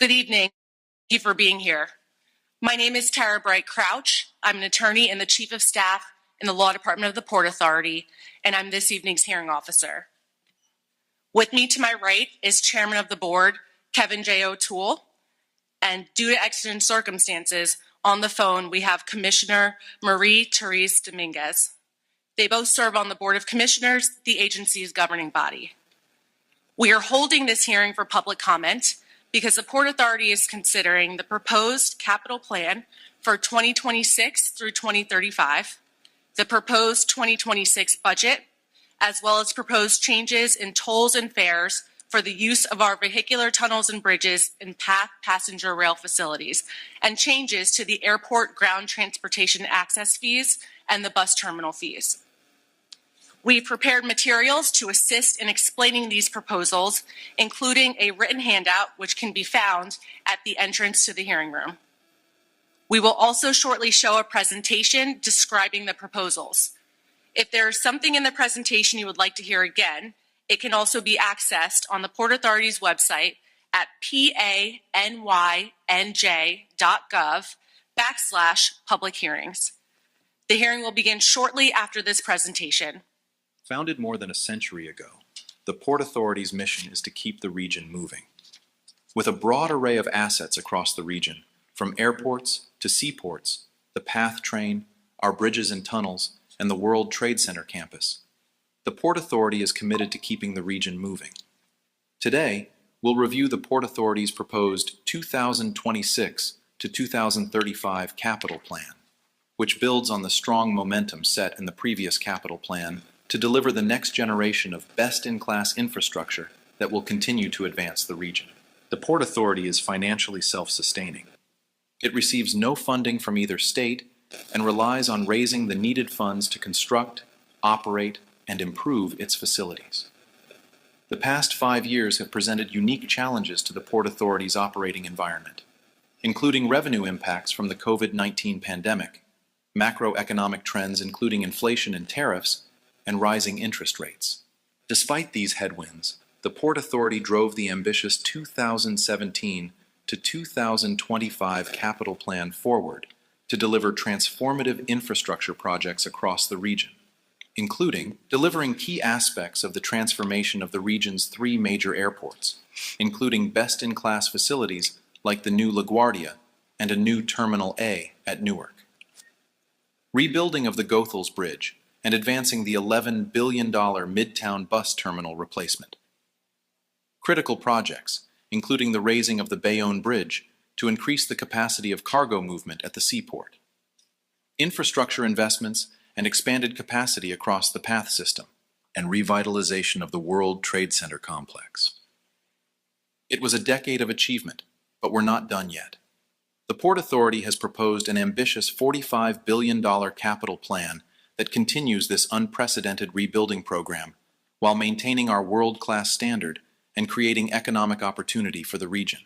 Good evening. Thank you for being here. My name is Tara Bright Crouch. I'm an attorney and the Chief of Staff in the Law Department of the Port Authority, and I'm this evening's hearing officer. With me to my right is Chairman of the Board, Kevin J. O'Toole, and due to exigent circumstances, on the phone we have Commissioner Marie-Therese Dominguez. They both serve on the Board of Commissioners, the agency's governing body. We are holding this hearing for public comment because the Port Authority is considering the proposed capital plan for 2026 through 2035, the proposed 2026 budget, as well as proposed changes in tolls and fares for the use of our vehicular tunnels and bridges and passenger rail facilities, and changes to the airport ground transportation access fees and the bus terminal fees. We've prepared materials to assist in explaining these proposals, including a written handout which can be found at the entrance to the hearing room. We will also shortly show a presentation describing the proposals. If there is something in the presentation you would like to hear again, it can also be accessed on the Port Authority's website at panyj.gov/public hearings. The hearing will begin shortly after this presentation. Founded more than a century ago, the Port Authority's mission is to keep the region moving. With a broad array of assets across the region, from airports to seaports, the PATH train, our bridges and tunnels, and the World Trade Center campus, the Port Authority is committed to keeping the region moving. Today, we'll review the Port Authority's proposed 2026 to 2035 capital plan, which builds on the strong momentum set in the previous capital plan to deliver the next generation of best-in-class infrastructure that will continue to advance the region. The Port Authority is financially self-sustaining. It receives no funding from either state and relies on raising the needed funds to construct, operate, and improve its facilities. The past 5 years have presented unique challenges to the Port Authority's operating environment, including revenue impacts from the COVID-19 pandemic, macroeconomic trends including inflation and tariffs, and rising interest rates. Despite these headwinds, the Port Authority drove the ambitious 2017 to 2025 capital plan forward to deliver transformative infrastructure projects across the region, including delivering key aspects of the transformation of the region's 3 major airports, including best-in-class facilities like the new LaGuardia and a new Terminal A at Newark. Rebuilding of the Goethals Bridge and advancing the $11 billion Midtown bus terminal replacement. Critical projects, including the raising of the Bayonne Bridge to increase the capacity of cargo movement at the seaport. Infrastructure investments and expanded capacity across the PATH system, and revitalization of the World Trade Center complex. It was a decade of achievement, but we're not done yet. The Port Authority has proposed an ambitious $45 billion capital plan that continues this unprecedented rebuilding program while maintaining our world-class standard and creating economic opportunity for the region.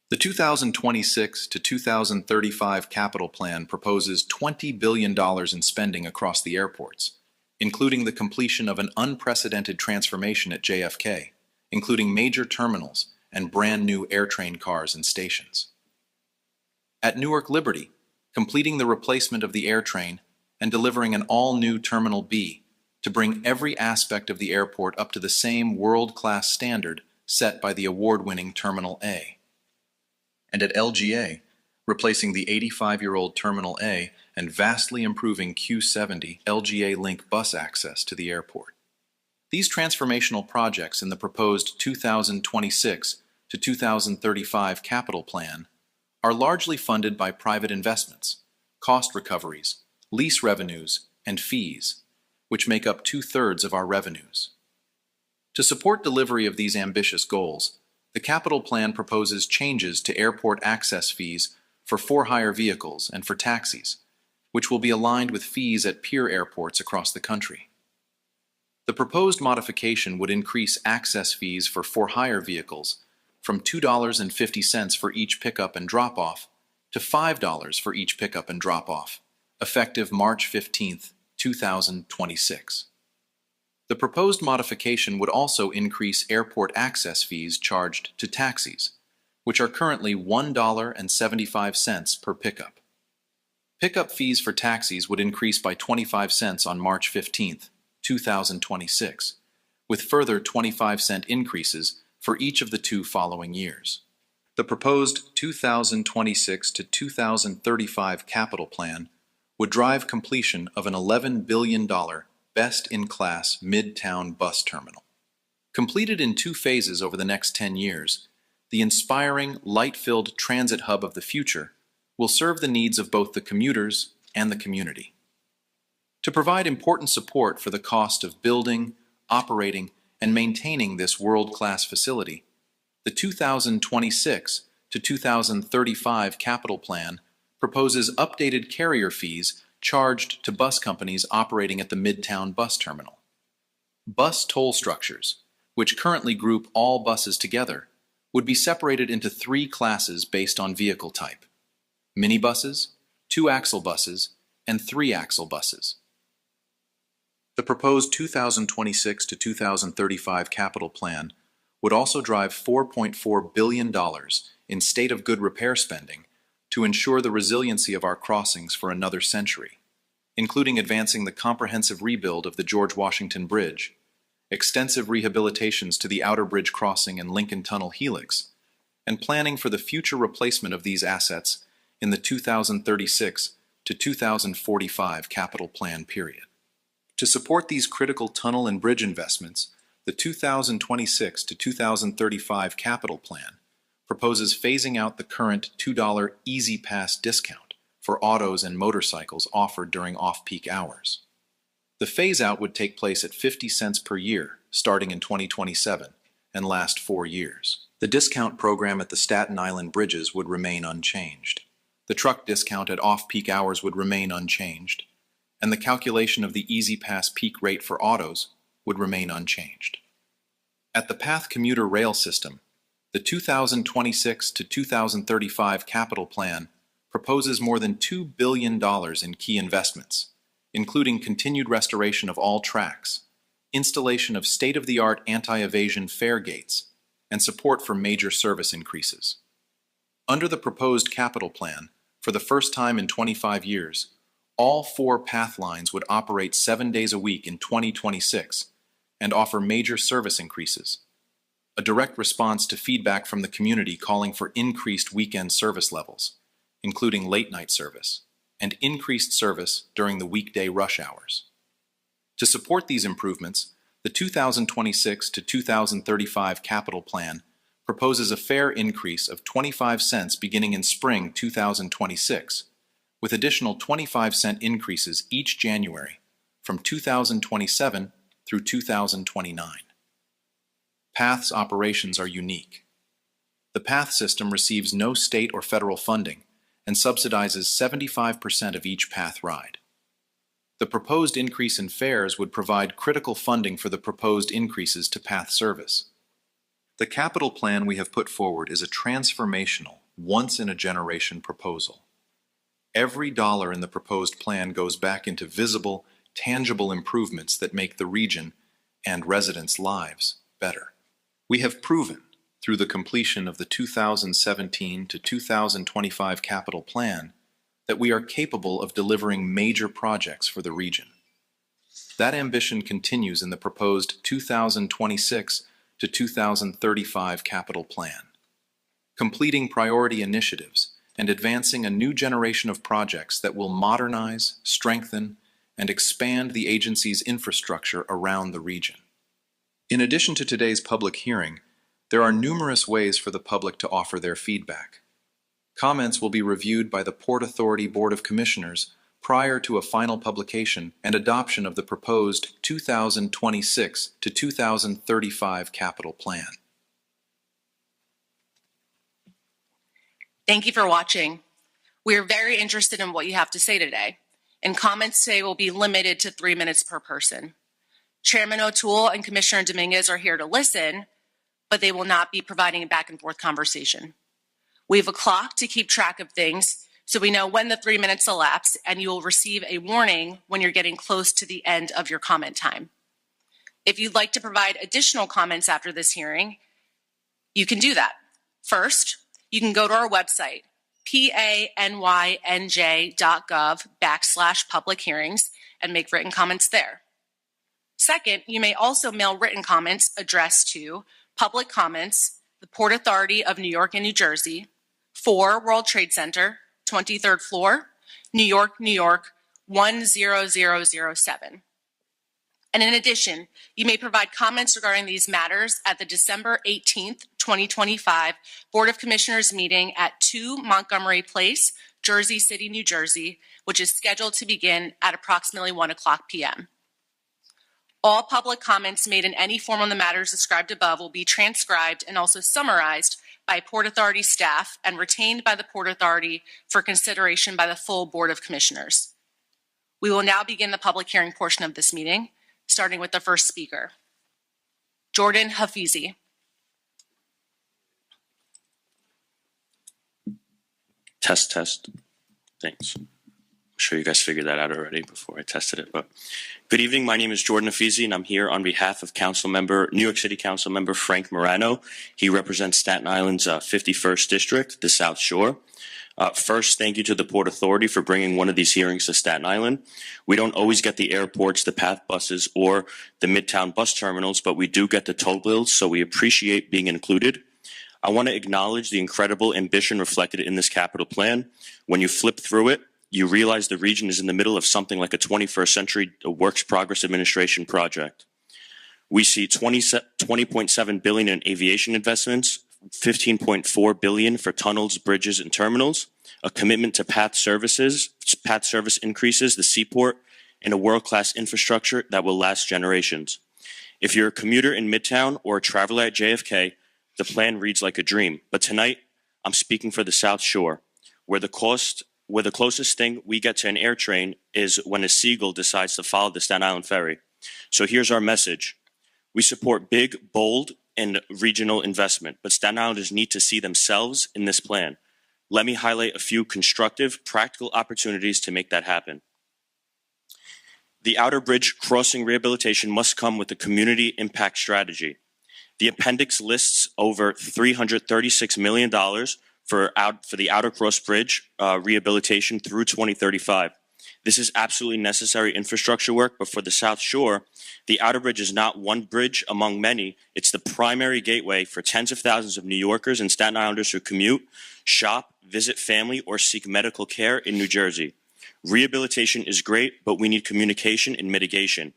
The 2026 to 2035 capital plan proposes $20 billion in spending across the airports, including the completion of an unprecedented transformation at JFK, including major terminals and brand new airtrain cars and stations. At Newark Liberty, completing the replacement of the airtrain and delivering an all-new Terminal B to bring every aspect of the airport up to the same world-class standard set by the award-winning Terminal A. And at LGA, replacing the 85-year-old Terminal A and vastly improving Q70 LGA Link bus access to the airport. These transformational projects in the proposed 2026 to 2035 capital plan are largely funded by private investments, cost recoveries, lease revenues, and fees, which make up 2/3 of our revenues. To support delivery of these ambitious goals, the capital plan proposes changes to airport access fees for for-hire vehicles and for taxis, which will be aligned with fees at peer airports across the country. The proposed modification would increase access fees for for-hire vehicles from $2.50 for each pickup and drop-off to $5 for each pickup and drop-off, effective March 15, 2026. The proposed modification would also increase airport access fees charged to taxis, which are currently $1.75 per pickup. Pickup fees for taxis would increase by 25 cents on March 15, 2026, with further 25-cent increases for each of the 2 following years. The proposed 2026 to 2035 capital plan would drive completion of an $11 billion best-in-class midtown bus terminal. Completed in 2 phases over the next 10 years, the inspiring, light-filled transit hub of the future will serve the needs of both the commuters and the community. To provide important support for the cost of building, operating, and maintaining this world-class facility, the 2026 to 2035 capital plan proposes updated carrier fees charged to bus companies operating at the Midtown bus terminal. Bus toll structures, which currently group all buses together, would be separated into 3 classes based on vehicle type: minibuses, 2-axle buses, and 3-axle buses. The proposed 2026 to 2035 capital plan would also drive $4.4 billion in state of good repair spending to ensure the resiliency of our crossings for another century, including advancing the comprehensive rebuild of the George Washington Bridge, extensive rehabilitations to the Outer Bridge Crossing and Lincoln Tunnel Helix, and planning for the future replacement of these assets in the 2036 to 2045 capital plan period. To support these critical tunnel and bridge investments, the 2026 to 2035 capital plan proposes phasing out the current $2 Easy Pass discount for autos and motorcycles offered during off-peak hours. The phase-out would take place at 50 cents per year, starting in 2027, and last 4 years. The discount program at the Staten Island bridges would remain unchanged. The truck discount at off-peak hours would remain unchanged, and the calculation of the Easy Pass peak rate for autos would remain unchanged. At the Path Commuter Rail System, the 2026 to 2035 capital plan proposes more than $2 billion in key investments, including continued restoration of all tracks, installation of state-of-the-art anti-evasion fare gates, and support for major service increases. Under the proposed capital plan, for the first time in 25 years, all 4 path lines would operate 7 days a week in 2026 and offer major service increases, a direct response to feedback from the community calling for increased weekend service levels, including late-night service, and increased service during the weekday rush hours. To support these improvements, the 2026 to 2035 capital plan proposes a fare increase of 25 cents beginning in spring 2026, with additional 25-cent increases each January from 2027 through 2029. PATH's operations are unique. The PATH system receives no state or federal funding and subsidizes 75% of each PATH ride. The proposed increase in fares would provide critical funding for the proposed increases to PATH service. The capital plan we have put forward is a transformational, once-in-a-generation proposal. Every dollar in the proposed plan goes back into visible, tangible improvements that make the region and residents' lives better. We have proven, through the completion of the 2017 to 2025 capital plan, that we are capable of delivering major projects for the region. That ambition continues in the proposed 2026 to 2035 capital plan. Completing priority initiatives and advancing a new generation of projects that will modernize, strengthen, and expand the agency's infrastructure around the region. In addition to today's public hearing, there are numerous ways for the public to offer their feedback. Comments will be reviewed by the Port Authority Board of Commissioners prior to a final publication and adoption of the proposed 2026 to 2035 capital plan. Thank you for watching. We are very interested in what you have to say today, and comments today will be limited to 3 minutes per person. Chairman O'Toole and Commissioner Dominguez are here to listen, but they will not be providing a back and forth conversation. We have a clock to keep track of things so we know when the 3 minutes elapse, and you will receive a warning when you're getting close to the end of your comment time. If you'd like to provide additional comments after this hearing, you can do that. First, you can go to our website, panyj.gov/public hearings, and make written comments there. Second, you may also mail written comments addressed to Public Comments, the Port Authority of New York and New Jersey, 4 World Trade Center, 23rd floor, New York, New York, 10007. And in addition, you may provide comments regarding these matters at the December 18th, 2025 Board of Commissioners meeting at 2 Montgomery Place, Jersey City, New Jersey, which is scheduled to begin at approximately 1:00 p.m. All public comments made in any form on the matters described above will be transcribed and also summarized by Port Authority staff and retained by the Port Authority for consideration by the full Board of Commissioners. We will now begin the public hearing portion of this meeting, starting with the first speaker, Jordan Hafizi. Test, test. Thanks. I'm sure you guys figured that out already before I tested it. But good evening. My name is Jordan Hafizi, and I'm here on behalf of New York City Council Member Frank Morano. He represents Staten Island's 51st District, the South Shore. First, thank you to the Port Authority for bringing one of these hearings to Staten Island. We don't always get the airports, the PATH buses, or the Midtown bus terminals, but we do get the toll bills, so we appreciate being included. I want to acknowledge the incredible ambition reflected in this capital plan. When you flip through it, you realize the region is in the middle of something like a 21st century works progress administration project. We see $20.7 billion in aviation investments, $15.4 billion for tunnels, bridges, and terminals, a commitment to path service increases, the seaport, and a world-class infrastructure that will last generations. If you're a commuter in Midtown or a traveler at JFK, the plan reads like a dream. But tonight, I'm speaking for the South Shore, where the closest thing we get to an air train is when a seagull decides to follow the Staten Island ferry. So here's our message. We support big, bold, and regional investment, but Staten Islanders need to see themselves in this plan. Let me highlight a few constructive, practical opportunities to make that happen. The Outer Bridge crossing rehabilitation must come with a community impact strategy. The appendix lists over $336 million for the Outer Cross Bridge rehabilitation through 2035. This is absolutely necessary infrastructure work, but for the South Shore, the Outer Bridge is not one bridge among many. It's the primary gateway for tens of thousands of New Yorkers and Staten Islanders who commute, shop, visit family, or seek medical care in New Jersey. Rehabilitation is great, but we need communication and mitigation.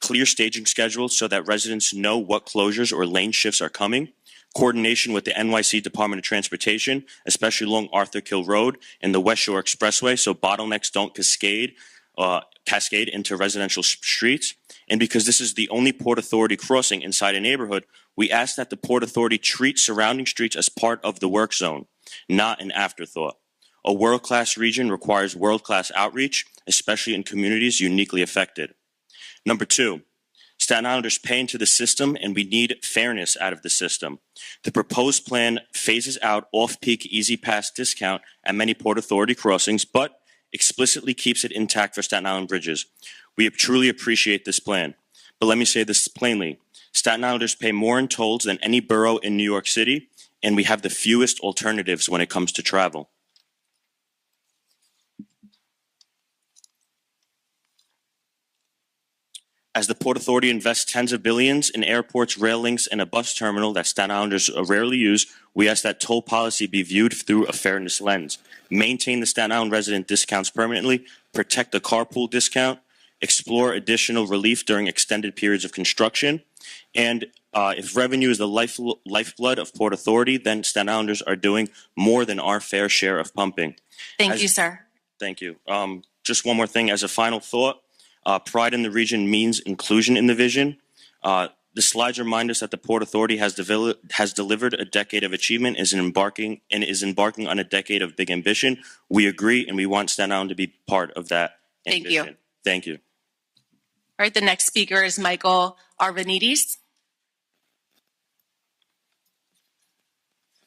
Clear staging schedules so that residents know what closures or lane shifts are coming. Coordination with the NYC Department of Transportation, especially along Arthur Kill Road and the West Shore Expressway, so bottlenecks don't cascade into residential streets. And because this is the only Port Authority crossing inside a neighborhood, we ask that the Port Authority treat surrounding streets as part of the work zone, not an afterthought. A world-class region requires world-class outreach, especially in communities uniquely affected. Number 2, Staten Islanders pay into the system, and we need fairness out of the system. The proposed plan phases out off-peak Easy Pass discount at many Port Authority crossings, but explicitly keeps it intact for Staten Island bridges. We truly appreciate this plan. But let me say this plainly. Staten Islanders pay more in tolls than any borough in New York City, and we have the fewest alternatives when it comes to travel. As the Port Authority invests tens of billions in airports, rail links, and a bus terminal that Staten Islanders rarely use, we ask that toll policy be viewed through a fairness lens. Maintain the Staten Island resident discounts permanently, protect the carpool discount, explore additional relief during extended periods of construction, and if revenue is the lifeblood of Port Authority, then Staten Islanders are doing more than our fair share of pumping. Thank you, sir. Thank you. Just one more thing as a final thought. Pride in the region means inclusion in the vision. The slides remind us that the Port Authority has delivered a decade of achievement is embarking on a decade of big ambition. We agree, and we want Staten Island to be part of that ambition. Thank you. Thank you. All right, the next speaker is Michael Arvanites.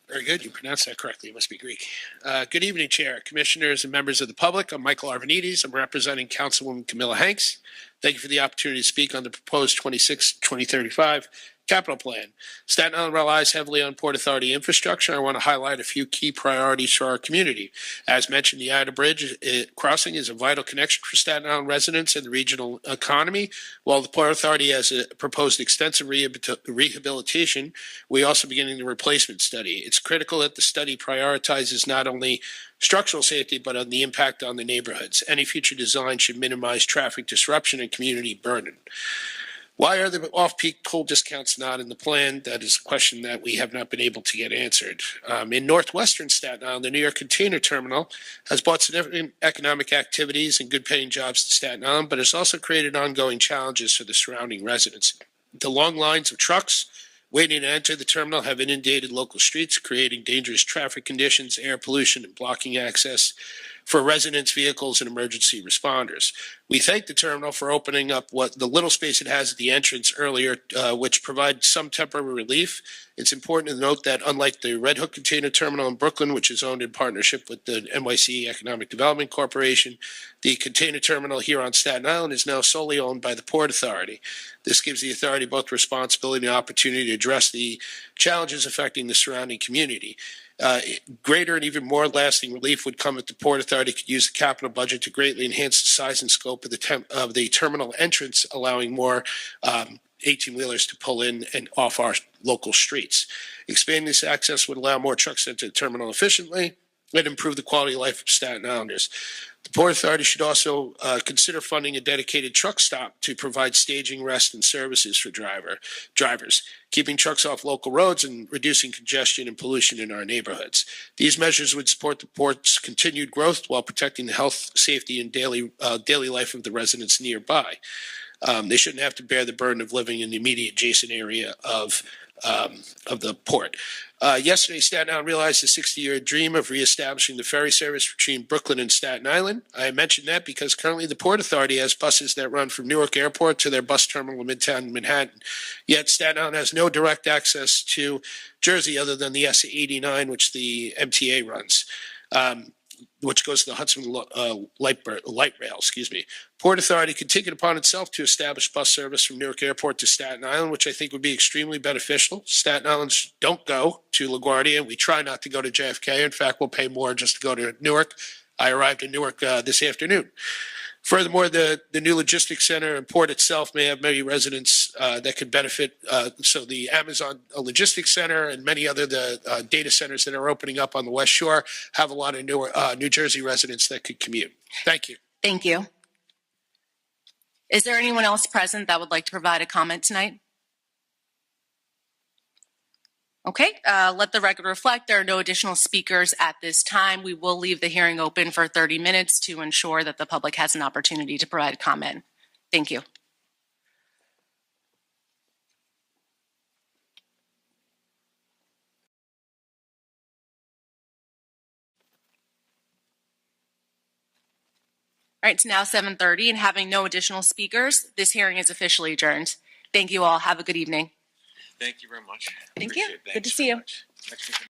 Very good. You pronounced that correctly. It must be Greek. Good evening, Chair, Commissioners, and members of the public. I'm Michael Arvanites. I'm representing Councilwoman Camilla Hanks. Thank you for the opportunity to speak on the proposed 2035 Capital Plan. Staten Island relies heavily on Port Authority infrastructure. I want to highlight a few key priorities for our community. As mentioned, the Ida Bridge crossing is a vital connection for Staten Island residents and the regional economy. While the Port Authority has proposed extensive rehabilitation, we are also beginning the replacement study. It's critical that the study prioritizes not only structural safety, but on the impact on the neighborhoods. Any future design should minimize traffic disruption and community burden. Why are the off-peak toll discounts not in the plan? That is a question that we have not been able to get answered. In northwestern Staten Island, the New York Container Terminal has brought significant economic activities and good-paying jobs to Staten Island, but has also created ongoing challenges for the surrounding residents. The long lines of trucks waiting to enter the terminal have inundated local streets, creating dangerous traffic conditions, air pollution, and blocking access for residents, vehicles, and emergency responders. We thank the terminal for opening up what the little space it has at the entrance earlier, which provides some temporary relief. It's important to note that unlike the Red Hook Container Terminal in Brooklyn, which is owned in partnership with the NYC Economic Development Corporation, the container terminal here on Staten Island is now solely owned by the Port Authority. This gives the authority both responsibility and opportunity to address the challenges affecting the surrounding community. Greater and even more lasting relief would come if the Port Authority could use the capital budget to greatly enhance the size and scope of the terminal entrance, allowing more 18-wheelers to pull in and off our local streets. Expanding this access would allow more trucks to enter the terminal efficiently and improve the quality of life of Staten Islanders. The Port Authority should also consider funding a dedicated truck stop to provide staging, rest, and services for drivers, keeping trucks off local roads and reducing congestion and pollution in our neighborhoods. These measures would support the port's continued growth while protecting the health, safety, and daily life of the residents nearby. They shouldn't have to bear the burden of living in the immediate adjacent area of the port. Yesterday, Staten Island realized the 60-year dream of reestablishing the ferry service between Brooklyn and Staten Island. I mention that because currently the Port Authority has buses that run from Newark Airport to their bus terminal in Midtown Manhattan. Yet Staten Island has no direct access to Jersey other than the S89, which the MTA runs. Which goes to the Hudson light rail, Port Authority can take it upon itself to establish bus service from Newark Airport to Staten Island, which I think would be extremely beneficial. Staten Islanders don't go to LaGuardia. We try not to go to JFK. In fact, we'll pay more just to go to Newark. I arrived in Newark this afternoon. Furthermore, the new logistics center and port itself may have many residents that could benefit. So the Amazon Logistics Center and many other data centers that are opening up on the West Shore have a lot of New Jersey residents that could commute. Thank you. Thank you. Is there anyone else present that would like to provide a comment tonight? Okay, let the record reflect there are no additional speakers at this time. We will leave the hearing open for 30 minutes to ensure that the public has an opportunity to provide a comment. Thank you. All right, it's now 7:30, and having no additional speakers, this hearing is officially adjourned. Thank you all. Have a good evening. Thank you very much. Thank you. Good to see you.